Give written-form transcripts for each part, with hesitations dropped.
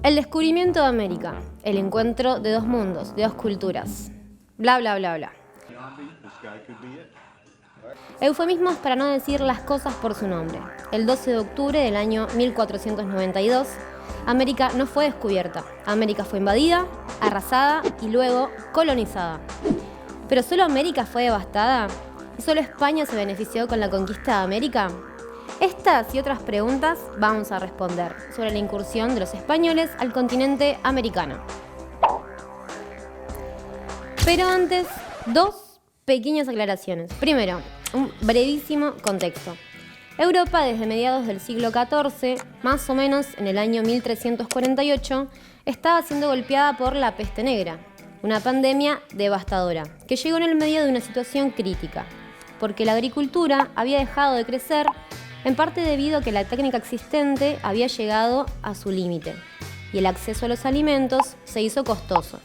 El descubrimiento de América, el encuentro de dos mundos, de dos culturas. Bla, bla, bla, bla. Eufemismos para no decir las cosas por su nombre. El 12 de octubre del año 1492, América no fue descubierta. América fue invadida, arrasada y luego colonizada. ¿Pero solo América fue devastada? ¿Y solo España se benefició con la conquista de América? Estas y otras preguntas vamos a responder sobre la incursión de los españoles al continente americano. Pero antes, dos pequeñas aclaraciones. Primero, un brevísimo contexto. Europa desde mediados del siglo XIV, más o menos en el año 1348, estaba siendo golpeada por la peste negra, una pandemia devastadora, que llegó en el medio de una situación crítica, porque la agricultura había dejado de crecer, en parte debido a que la técnica existente había llegado a su límite, y el acceso a los alimentos se hizo costoso.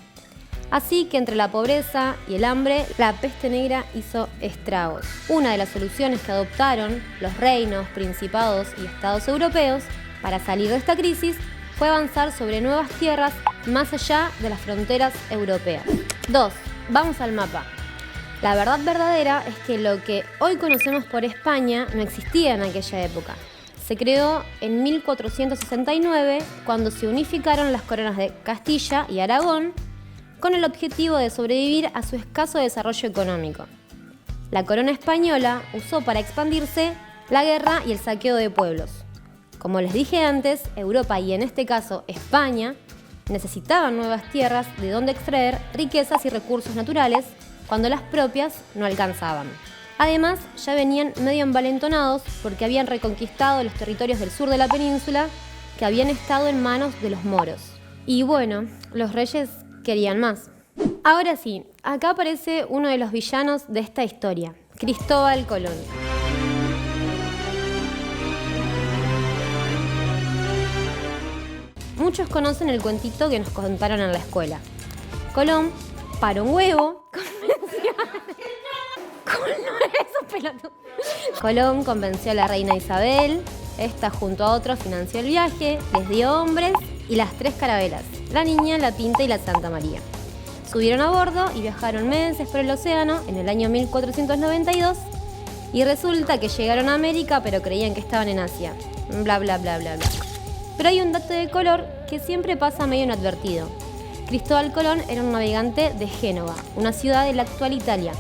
Así que entre la pobreza y el hambre, la peste negra hizo estragos. Una de las soluciones que adoptaron los reinos, principados y estados europeos para salir de esta crisis fue avanzar sobre nuevas tierras más allá de las fronteras europeas. 2. Vamos al mapa. La verdad verdadera es que lo que hoy conocemos por España no existía en aquella época. Se creó en 1469 cuando se unificaron las coronas de Castilla y Aragón con el objetivo de sobrevivir a su escaso desarrollo económico. La corona española usó para expandirse la guerra y el saqueo de pueblos. Como les dije antes, Europa y en este caso España necesitaban nuevas tierras de donde extraer riquezas y recursos naturales cuando las propias no alcanzaban. Además, ya venían medio envalentonados porque habían reconquistado los territorios del sur de la península que habían estado en manos de los moros. Y bueno, los reyes querían más. Ahora sí, acá aparece uno de los villanos de esta historia, Cristóbal Colón. Muchos conocen el cuentito que nos contaron en la escuela. Colón paró un huevo, Colón convenció a la reina Isabel, esta junto a otros financió el viaje, les dio hombres y las 3 carabelas, la Niña, la Pinta y la Santa María. Subieron a bordo y viajaron meses por el océano en el año 1492 y resulta que llegaron a América pero creían que estaban en Asia. Bla, bla, bla, bla, bla. Pero hay un dato de color que siempre pasa medio inadvertido. Cristóbal Colón era un navegante de Génova, una ciudad de la actual Italia.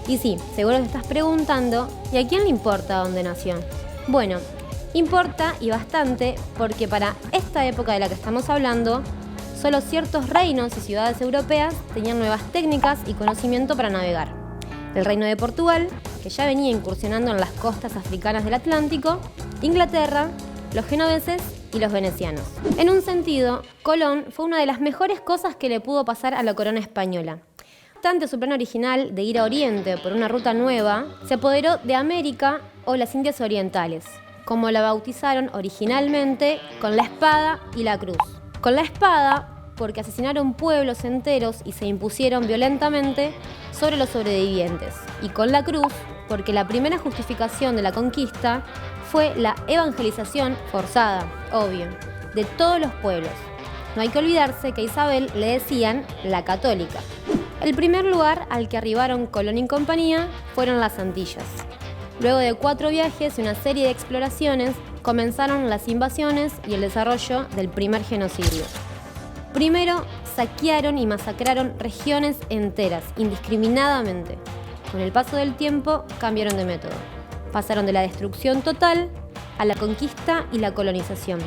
Y sí, seguro te estás preguntando, ¿y a quién le importa dónde nació? Bueno, importa y bastante porque para esta época de la que estamos hablando, solo ciertos reinos y ciudades europeas tenían nuevas técnicas y conocimiento para navegar. El reino de Portugal, que ya venía incursionando en las costas africanas del Atlántico, Inglaterra, los genoveses y los venecianos. En un sentido, Colón fue una de las mejores cosas que le pudo pasar a la corona española. Ante su plan original de ir a Oriente por una ruta nueva, se apoderó de América o las Indias Orientales, como la bautizaron originalmente, con la espada y la cruz. Con la espada, porque asesinaron pueblos enteros y se impusieron violentamente sobre los sobrevivientes. Y con la cruz, porque la primera justificación de la conquista fue la evangelización forzada, obvio, de todos los pueblos. No hay que olvidarse que a Isabel le decían la católica. El primer lugar al que arribaron Colón y compañía fueron las Antillas. Luego de 4 viajes y una serie de exploraciones, comenzaron las invasiones y el desarrollo del primer genocidio. Primero, saquearon y masacraron regiones enteras, indiscriminadamente. Con el paso del tiempo, cambiaron de método. Pasaron de la destrucción total a la conquista y la colonización,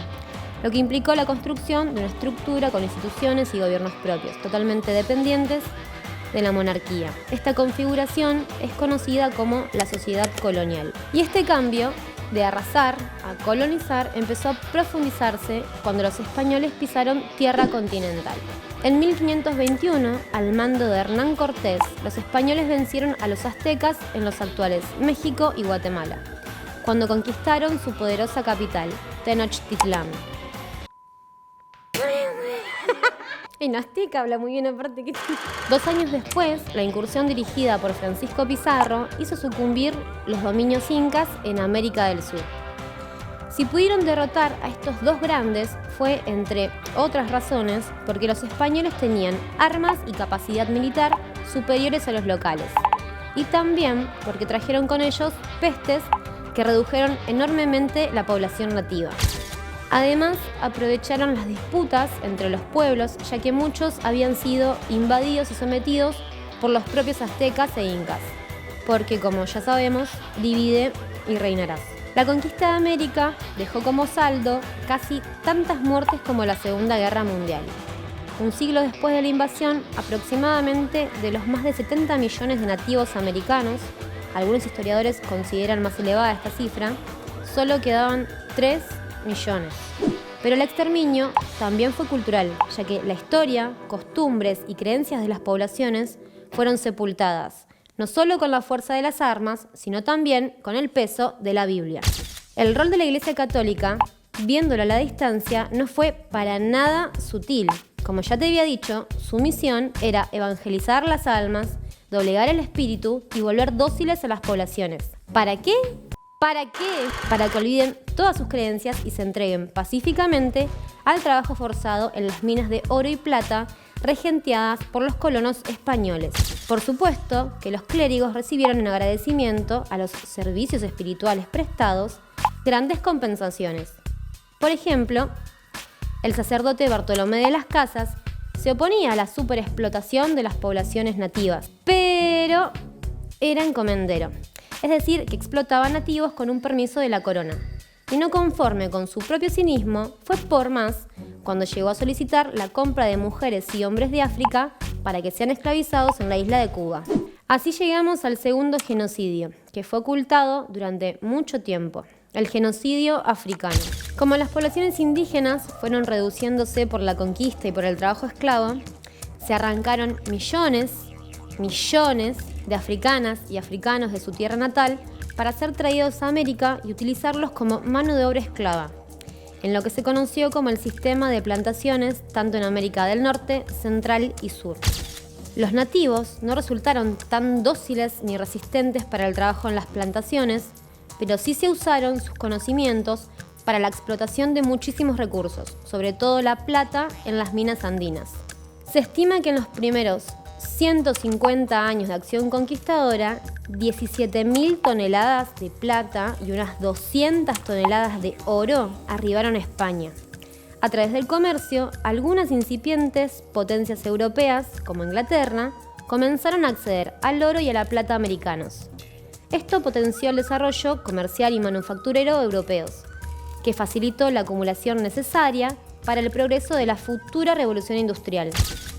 lo que implicó la construcción de una estructura con instituciones y gobiernos propios, totalmente dependientes de la monarquía. Esta configuración es conocida como la sociedad colonial. Y este cambio de arrasar a colonizar empezó a profundizarse cuando los españoles pisaron tierra continental. En 1521, al mando de Hernán Cortés, los españoles vencieron a los aztecas en los actuales México y Guatemala, cuando conquistaron su poderosa capital, Tenochtitlán. En azteca habla muy bien aparte que... 2 años después, la incursión dirigida por Francisco Pizarro hizo sucumbir los dominios incas en América del Sur. Si pudieron derrotar a estos dos grandes fue, entre otras razones, porque los españoles tenían armas y capacidad militar superiores a los locales. Y también porque trajeron con ellos pestes que redujeron enormemente la población nativa. Además, aprovecharon las disputas entre los pueblos, ya que muchos habían sido invadidos y sometidos por los propios aztecas e incas, porque, como ya sabemos, divide y reinarás. La conquista de América dejó como saldo casi tantas muertes como la Segunda Guerra Mundial. Un siglo después de la invasión, aproximadamente de los más de 70 millones de nativos americanos, algunos historiadores consideran más elevada esta cifra, solo quedaban 3 millones. Pero el exterminio también fue cultural, ya que la historia, costumbres y creencias de las poblaciones fueron sepultadas, no solo con la fuerza de las armas, sino también con el peso de la Biblia. El rol de la Iglesia Católica, viéndolo a la distancia, no fue para nada sutil. Como ya te había dicho, su misión era evangelizar las almas, doblegar el espíritu y volver dóciles a las poblaciones. ¿Para qué? ¿Para qué? Para que olviden todas sus creencias y se entreguen pacíficamente al trabajo forzado en las minas de oro y plata regenteadas por los colonos españoles. Por supuesto que los clérigos recibieron en agradecimiento a los servicios espirituales prestados grandes compensaciones. Por ejemplo, el sacerdote Bartolomé de las Casas se oponía a la superexplotación de las poblaciones nativas, pero era encomendero, es decir, que explotaba nativos con un permiso de la corona. Y no conforme con su propio cinismo, fue por más cuando llegó a solicitar la compra de mujeres y hombres de África para que sean esclavizados en la isla de Cuba. Así llegamos al segundo genocidio, que fue ocultado durante mucho tiempo, el genocidio africano. Como las poblaciones indígenas fueron reduciéndose por la conquista y por el trabajo esclavo, se arrancaron millones de africanas y africanos de su tierra natal para ser traídos a América y utilizarlos como mano de obra esclava, en lo que se conoció como el sistema de plantaciones tanto en América del Norte, Central y Sur. Los nativos no resultaron tan dóciles ni resistentes para el trabajo en las plantaciones, pero sí se usaron sus conocimientos para la explotación de muchísimos recursos, sobre todo la plata en las minas andinas. Se estima que en los primeros 150 años de acción conquistadora, 17.000 toneladas de plata y unas 200 toneladas de oro arribaron a España. A través del comercio, algunas incipientes potencias europeas, como Inglaterra, comenzaron a acceder al oro y a la plata americanos. Esto potenció el desarrollo comercial y manufacturero europeos, que facilitó la acumulación necesaria para el progreso de la futura revolución industrial.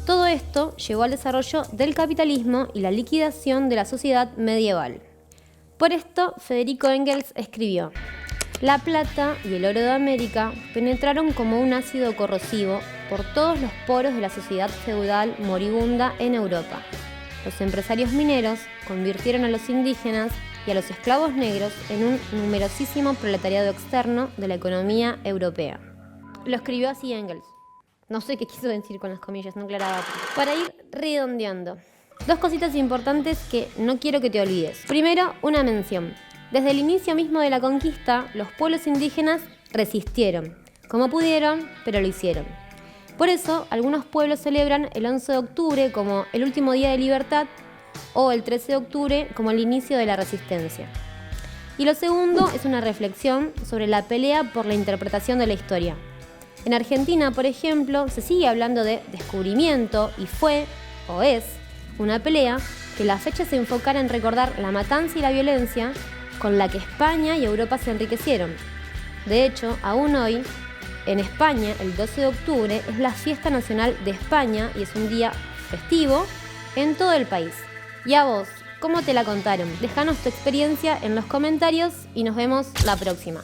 Todo esto llevó al desarrollo del capitalismo y la liquidación de la sociedad medieval. Por esto, Federico Engels escribió: la plata y el oro de América penetraron como un ácido corrosivo por todos los poros de la sociedad feudal moribunda en Europa. Los empresarios mineros convirtieron a los indígenas y a los esclavos negros en un numerosísimo proletariado externo de la economía europea. Lo escribió así Engels. No sé qué quiso decir con las comillas, no aclaraba. Para ir redondeando, dos cositas importantes que no quiero que te olvides. Primero, una mención. Desde el inicio mismo de la conquista, los pueblos indígenas resistieron, como pudieron, pero lo hicieron. Por eso, algunos pueblos celebran el 11 de octubre como el último día de libertad o el 13 de octubre como el inicio de la resistencia. Y lo segundo es una reflexión sobre la pelea por la interpretación de la historia. En Argentina, por ejemplo, se sigue hablando de descubrimiento y fue, o es, una pelea que la fecha se enfocara en recordar la matanza y la violencia con la que España y Europa se enriquecieron. De hecho, aún hoy, en España, el 12 de octubre es la fiesta nacional de España y es un día festivo en todo el país. ¿Y a vos, cómo te la contaron? Déjanos tu experiencia en los comentarios y nos vemos la próxima.